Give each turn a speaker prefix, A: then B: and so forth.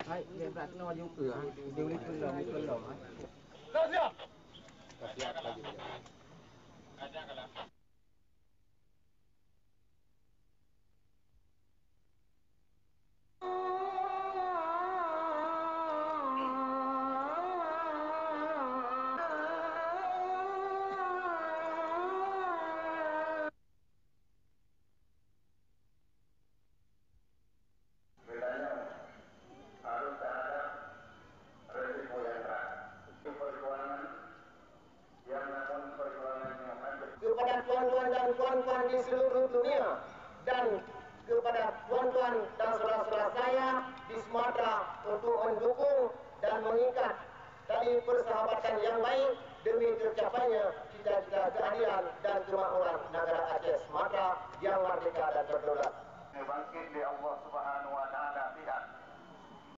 A: Hai, dia berat no juga. Dia boleh tolong.
B: Siap lagi.
C: Bedanya harus ada resiko yang berat. Perjuangan yang namun perjuangan yang ada.
D: Kepada tuan-tuan dan puan-puan di seluruh dunia dan kepada tuan-tuan dan saudara-saudara saya di Sumatera untuk mendukung dan mengikat tali persahabatan yang baik demi tercapainya cita-cita keadilan dan kemakmuran negara Aceh Sumatera yang merdeka dan berdaulat.
C: Bangkit di Allah Subhanahu wa Ta'ala.